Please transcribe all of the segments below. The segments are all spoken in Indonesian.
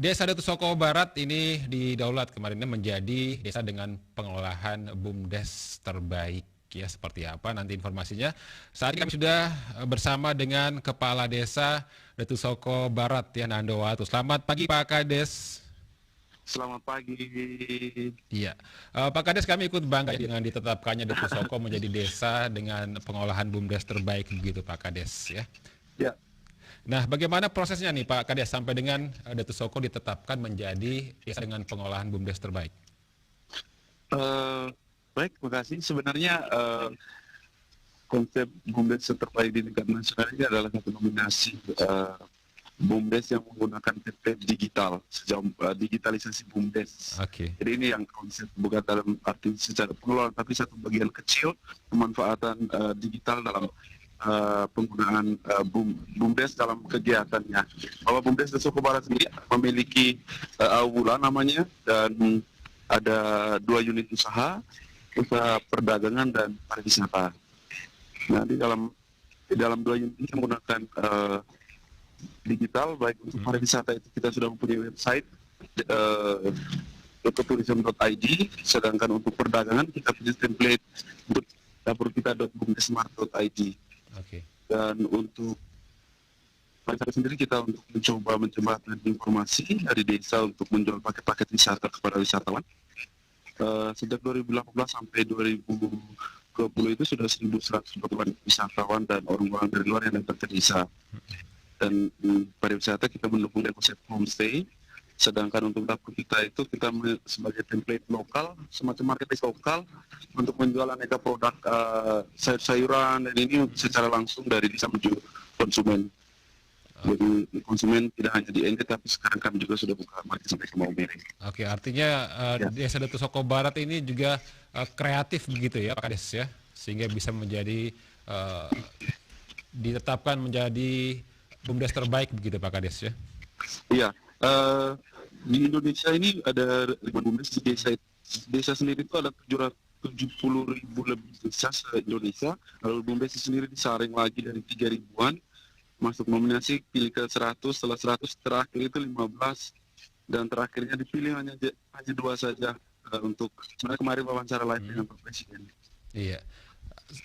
Desa Datu Soko Barat ini didaulat kemarinnya menjadi desa dengan pengolahan BUMDes terbaik. Ya, seperti apa nanti informasinya. Saat ini kami sudah bersama dengan Kepala Desa Datu Soko Barat, ya, Nando Watu. Selamat pagi Pak Kades. Selamat pagi. Iya, Pak Kades, kami ikut bangga dengan ditetapkannya Datu Soko menjadi desa dengan pengolahan BUMDes terbaik begitu Pak Kades, ya. Ya, Nah, bagaimana prosesnya nih Pak Kades sampai dengan Datu Soko ditetapkan menjadi desa dengan pengolahan BUMDes terbaik? eh, baik, terima kasih. Sebenarnya konsep BUMDes terbaik di tingkat nasional ini adalah satu nominasi BUMDes yang menggunakan template digital, sejauh digitalisasi BUMDes. Oke. Jadi ini yang konsep bukan dalam arti secara pengelolaan, tapi satu bagian kecil pemanfaatan digital dalam penggunaan BUMDes dalam kegiatannya. Bahwa BUMDes Desa Soko Barat sendiri memiliki aula namanya, dan ada 2 unit usaha perdagangan dan pariwisata. Nah, di dalam 2 unit ini menggunakan digital. Baik untuk pariwisata itu kita sudah mempunyai website ecotourism.id, sedangkan untuk perdagangan kita punya template dapurkita.bumdesmart.id. Oke. Dan untuk pariwisata sendiri kita untuk mencoba menjembatkan informasi dari desa untuk menjual paket-paket wisata kepada wisatawan. Sejak 2018 sampai 2020 itu sudah 1.120 wisatawan dan orang-orang dari luar yang datang ke desa. Dan pariwisata kita mendukung dengan konsep homestay, sedangkan untuk dapur kita itu kita sebagai template lokal, semacam marketplace lokal untuk menjual aneka produk sayur-sayuran, dan ini secara langsung dari desa menuju konsumen. Jadi konsumen tidak hanya di NT, tapi sekarang kami juga sudah buka market sampai ke Maumere. Oke, artinya Ya. Desa Datu Soko Barat ini juga kreatif begitu ya Pak Kades, ya, sehingga bisa menjadi ditetapkan menjadi BUMDes terbaik begitu Pak Kades, ya. Iya, di Indonesia ini ada ribuan BUMDes. Di desa sendiri itu ada 770.000 lebih desa se-Indonesia. Lalu BUMDes sendiri disaring lagi dari 3.000-an, masuk nominasi, pilih ke 100, setelah 100 terakhir itu 15, dan terakhirnya dipilih hanya 2 saja untuk sebenarnya kemarin wawancara live dengan Pak Presiden. Iya.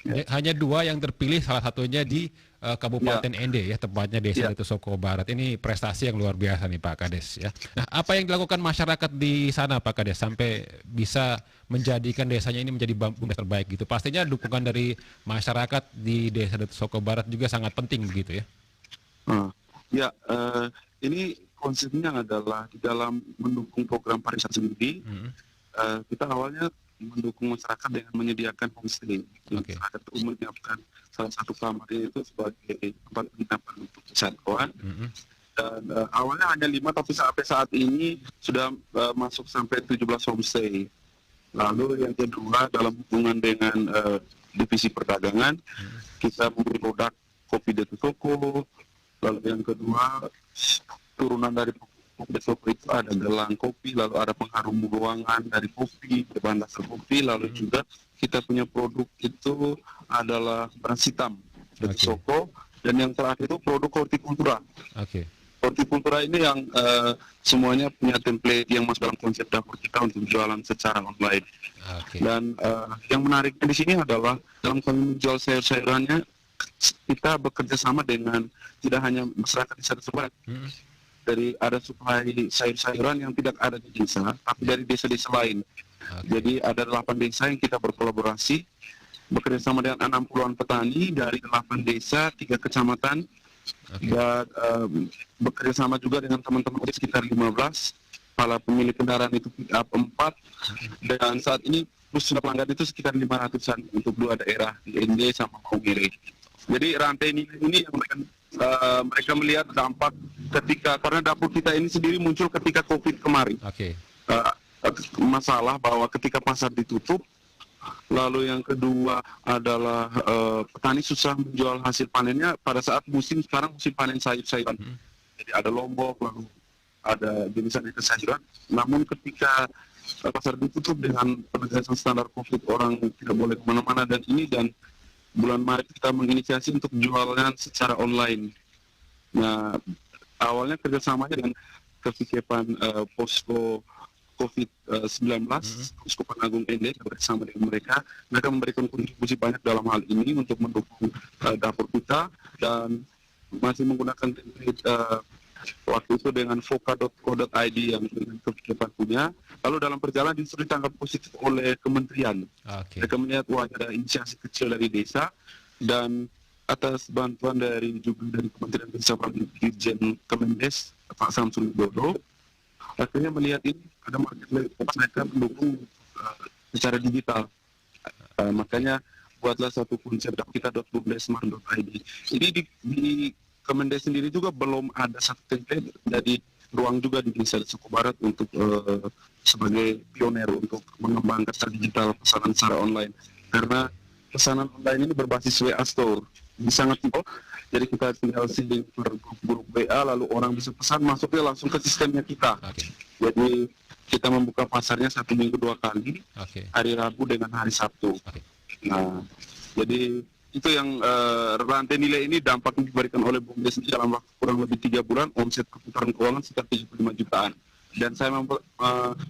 Ya. Hanya 2 yang terpilih, salah satunya di Kabupaten Ende, ya, tepatnya Desa Ya. Datu Soko Barat. Ini prestasi yang luar biasa nih Pak Kades, ya. Nah, apa yang dilakukan masyarakat di sana Pak Kades sampai bisa menjadikan desanya ini menjadi BUMDes terbaik gitu? Pastinya dukungan dari masyarakat di Desa Datu Soko Barat juga sangat penting begitu, ya. Ya, ini konsepnya adalah di dalam mendukung program pariwisata sendiri. Kita awalnya mendukung masyarakat dengan menyediakan homestay. Oke. Masyarakat itu menyiapkan salah satu kamar itu sebagai tempat penginapan untuk wisatawan. Dan awalnya hanya 5, tapi sampai saat ini sudah masuk sampai 17 homestay. Lalu yang kedua, dalam hubungan dengan divisi perdagangan, kita memberi produk kopi Datu Soko. Lalu yang kedua, turunan dari kopi Datu Soko itu ada gelang kopi, lalu ada pengharum ruangan dari kopi, bahan dasar kopi, lalu juga kita punya produk itu adalah beras hitam Datu Oke. Soko, dan yang terakhir itu produk hortikultura. Oke. Hortikultura ini yang semuanya punya template yang masuk dalam konsep dapur kita untuk jualan secara online. Oke. Dan yang menariknya di sini adalah dalam kami menjual sayur-sayurannya, kita bekerja sama dengan tidak hanya masyarakat di Desa Barat. Dari ada suplai sayur-sayuran yang tidak ada di desa, tapi dari desa-desa lain. Oke. Jadi ada 8 desa yang kita berkolaborasi, bekerja sama dengan 60-an petani dari 8 desa, 3 kecamatan, dan bekerja sama juga dengan teman-teman sekitar 15, para pemilik kendaraan itu pick up 4, dan saat ini sudah pelanggan itu sekitar 500-an untuk 2 daerah, di ND sama Maumere. Jadi rantai ini yang mereka melihat dampak ketika, karena dapur kita ini sendiri muncul ketika COVID kemarin. Oke. Masalah bahwa ketika pasar ditutup, lalu yang kedua adalah petani susah menjual hasil panennya pada saat musim panen sayur-sayuran. Jadi ada lombok, lalu ada jenis sayuran. Namun ketika pasar ditutup dengan penegasan standar COVID, orang tidak boleh kemana-mana, dan bulan Maret kita menginisiasi untuk jualan secara online. Nah, awalnya kerjasamanya dengan kepikepan posko COVID-19, posko Penanggung ND bersama dengan mereka memberikan kontribusi banyak dalam hal ini untuk mendukung dapur kita, dan masih menggunakan template waktu itu dengan voka.co.id yang dengan kepikepan punya. Lalu dalam perjalanan justru ditangkap positif oleh kementerian. Mereka melihat ada inisiasi kecil dari desa, dan atas bantuan dari Kementerian Desa Dirjen Kemendes Pak Samsul Widodo, akhirnya melihat ini ada marketplace, mereka mendukung secara digital. Makanya buatlah satu konsep kita.bumdesmar.id. Ini di Kemendes sendiri juga belum ada satu template, jadi ruang juga di Desa Suku Barat untuk sebagai pioner untuk mengembangkan secara digital pesanan secara online, karena pesanan online ini berbasis WA Store. Ini sangat simpel, jadi kita tinggal sendiri per grup WA, lalu orang bisa pesan, masuknya langsung ke sistemnya kita. Jadi kita membuka pasarnya 1 minggu 2 kali, hari Rabu dengan hari Sabtu. Nah, jadi itu yang rantai nilai ini dampak yang diberikan oleh BUMDes dalam waktu kurang lebih 3 bulan, omset perputaran keuangan sekitar 75 jutaan. Dan saya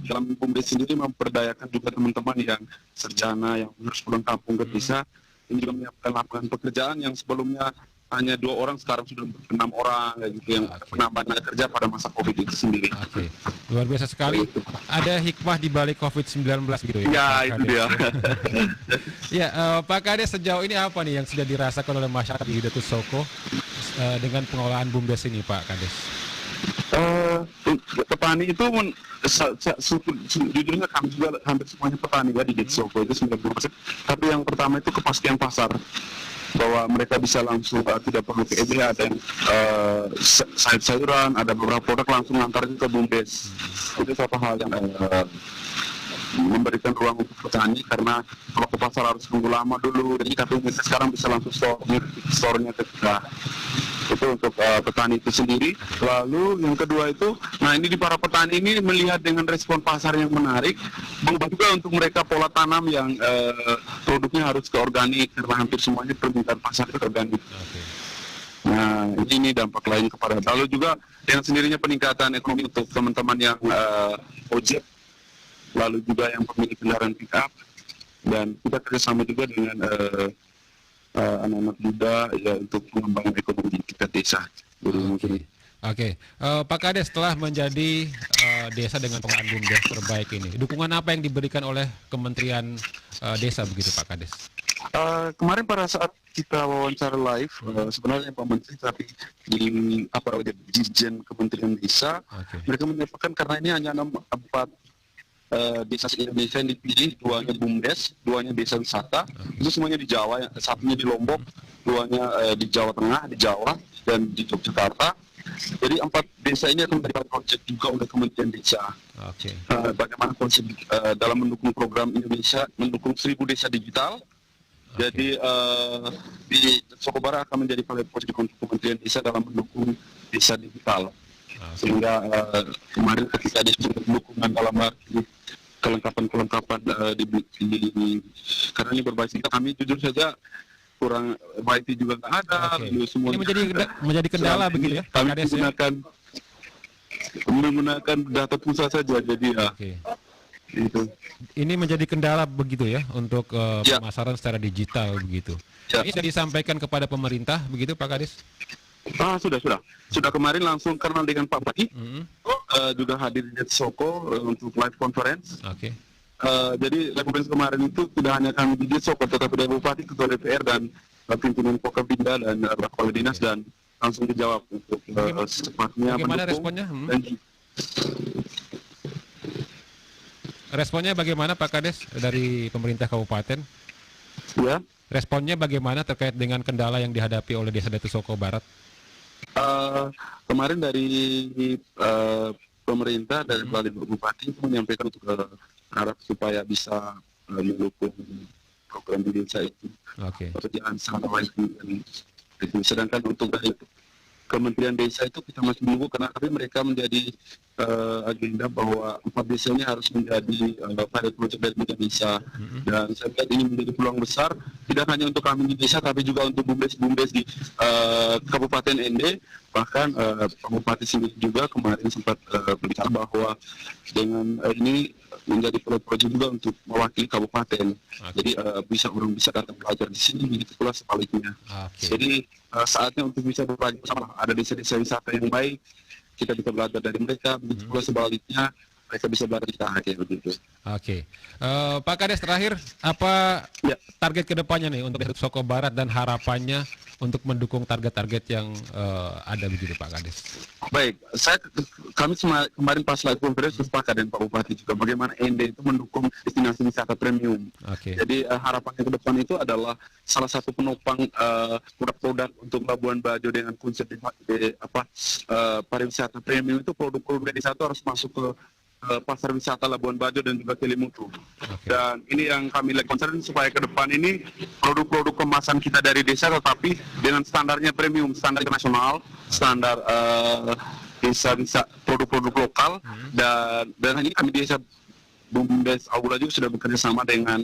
dalam BUMDes sendiri memperdayakan juga teman-teman yang sarjana yang harus pulang kampung ke desa. Ini juga menyiapkan lapangan pekerjaan yang sebelumnya hanya 2 orang, sekarang sudah 6 orang kayak gitu, yang penambahan kerja pada masa COVID itu sendiri. Luar biasa sekali. Ada hikmah di balik COVID-19 gitu ya. Ya, itu dia. Ya, Pak Kades, sejauh ini apa nih yang sudah dirasakan oleh masyarakat di Datus Soko dengan pengelolaan BUMDes ini, Pak Kades? Petani itu jujurnya kami juga hampir semuanya petani ya di Detsoko itu 90%. Tapi yang pertama itu kepastian pasar, bahwa mereka bisa langsung tidak perlu ke EBH, ada yang sayur-sayuran, ada beberapa produk langsung ngantarin ke BUMDes. Itu satu hal yang memberikan ruang untuk petani, karena kalau ke pasar harus tunggu lama dulu, jadi tapi mereka sekarang bisa langsung store-nya ke kita. Itu untuk petani itu sendiri. Lalu yang kedua itu, nah ini di para petani ini melihat dengan respon pasar yang menarik, berubah juga untuk mereka pola tanam yang produknya harus ke organik, karena hampir semuanya permintaan pasar itu organik. Nah ini dampak lain kepada, lalu juga dengan sendirinya peningkatan ekonomi untuk teman-teman yang ojek, lalu juga yang pemilik kendaraan pick up, dan kita kerjasama juga dengan anak-anak muda ya untuk pengembangan ekonomi kita desa. Pak Kades, setelah menjadi desa dengan pengelolaan BUMDes terbaik ini, dukungan apa yang diberikan oleh Kementerian Desa begitu, Pak Kades? Kemarin pada saat kita wawancara live, sebenarnya Pak Menteri, tapi di Dirjen Kementerian Desa, mereka menyampaikan karena ini hanya 4 desa Indonesia yang dipilih, 2-nya BUMDes, 2-nya desa wisata, itu semuanya di Jawa, 1-nya di Lombok, 2-nya di Jawa Tengah, di Jawa, dan di Yogyakarta. Jadi 4 desa ini akan mendapat proyek juga oleh Kementerian Desa. Bagaimana konsep dalam mendukung program Indonesia, mendukung 1000 desa digital. Jadi di Soko Barat akan menjadi pilot project untuk Kementerian Desa dalam mendukung desa digital. Sehingga kemarin ketika ada dukungan dalam arti kelengkapan karena ini berbasis kami, jujur saja kurang wifi juga nggak ada. Ini menjadi kendala begitu ya? Kami menggunakan data pusat saja, jadi ya. Itu. Ini menjadi kendala begitu ya untuk pemasaran secara digital begitu. Ini sudah disampaikan kepada pemerintah begitu, Pak Kades? Sudah kemarin langsung, karena dengan Pak Bupati juga hadir di Detsoko untuk live conference. Jadi live conference kemarin itu tidak hanya kami di Detsoko, tetapi dari Bupati, Ketua DPR, dan pimpinan Kokabinda dan Kepala Dinas, dan langsung dijawab untuk secepatnya. Bagaimana responnya? Responnya bagaimana, Pak Kades, dari pemerintah kabupaten? Ya. Responnya bagaimana terkait dengan kendala yang dihadapi oleh Desa Datus Soko Barat? Kemarin dari pemerintah dan dari Bupati menyampaikan untuk harap supaya bisa mendukung program di desa itu. Pekerjaan sangat baik. Sedangkan untuk dari Kementerian Desa itu kita masih menunggu, karena tapi mereka menjadi agenda bahwa 4 desa ini harus menjadi pilot project dari Indonesia. Dan saya lihat ini menjadi peluang besar, tidak hanya untuk kami di desa, tapi juga untuk BUMDes di Kabupaten ND, Bahkan Pak Bupati sendiri juga kemarin sempat berbicara bahwa dengan ini menjadi proyek juga untuk mewakili kabupaten. Jadi orang bisa datang belajar di sini, begitu pula sebaliknya. Jadi saatnya untuk bisa berbagi bersama. Ada desa-desa wisata yang baik, kita bisa belajar dari mereka, begitu pula sebaliknya mereka bisa belajar kita kayak begitu. Pak Kades, terakhir apa target kedepannya nih untuk Soko Barat dan harapannya untuk mendukung target-target yang ada begitu Pak Kades? Baik, kami kemarin pas live conference sepakat dengan Pak Bupati juga bagaimana ND itu mendukung destinasi wisata premium. Jadi harapannya ke depan itu adalah salah satu penopang produk-produk untuk Labuan Bajo dengan konsep pariwisata premium itu produk-produk desa itu harus masuk ke pasar wisata Labuan Bajo dan juga Kelimutu. Dan ini yang kami concern supaya ke depan ini produk-produk kemasan kita dari desa tetapi dengan standarnya premium, standar internasional, standar bisa produk-produk lokal dan ini kami desa BUMDes Aula juga sudah bekerja sama dengan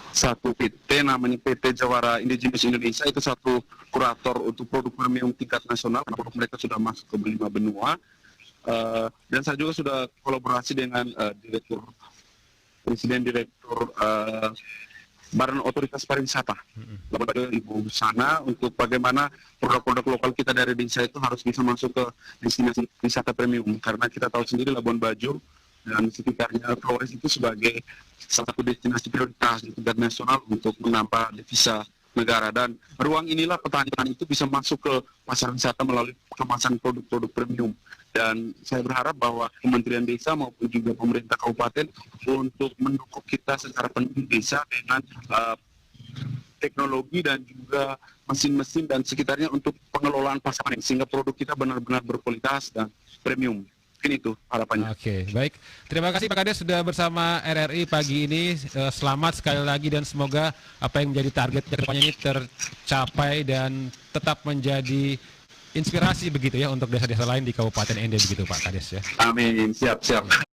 satu PT namanya PT Jawara Indigenous Indonesia, itu satu kurator untuk produk premium tingkat nasional karena produk mereka sudah masuk ke 5 benua. Dan saya juga sudah kolaborasi dengan Presiden Direktur Badan Otoritas Pariwisata Labuan Bajo Ibu Sana untuk bagaimana produk-produk lokal kita dari desa itu harus bisa masuk ke destinasi wisata premium karena kita tahu sendiri Labuan Bajo dan sekitarnya Flores itu sebagai salah satu destinasi prioritas di tingkat nasional untuk menambah devisa negara, dan ruang inilah petani-petani itu bisa masuk ke pasar wisata melalui kemasan produk-produk premium. Dan saya berharap bahwa Kementerian Desa maupun juga pemerintah kabupaten untuk mendukung kita secara penuh desa dengan teknologi dan juga mesin-mesin dan sekitarnya untuk pengelolaan pasar sehingga produk kita benar-benar berkualitas dan premium. Mungkin itu harapannya. Baik. Terima kasih Pak Kades sudah bersama RRI pagi ini. Selamat sekali lagi dan semoga apa yang menjadi target kedepannya ini tercapai dan tetap menjadi inspirasi begitu ya untuk desa-desa lain di Kabupaten ND begitu Pak Kades ya. Amin. Siap.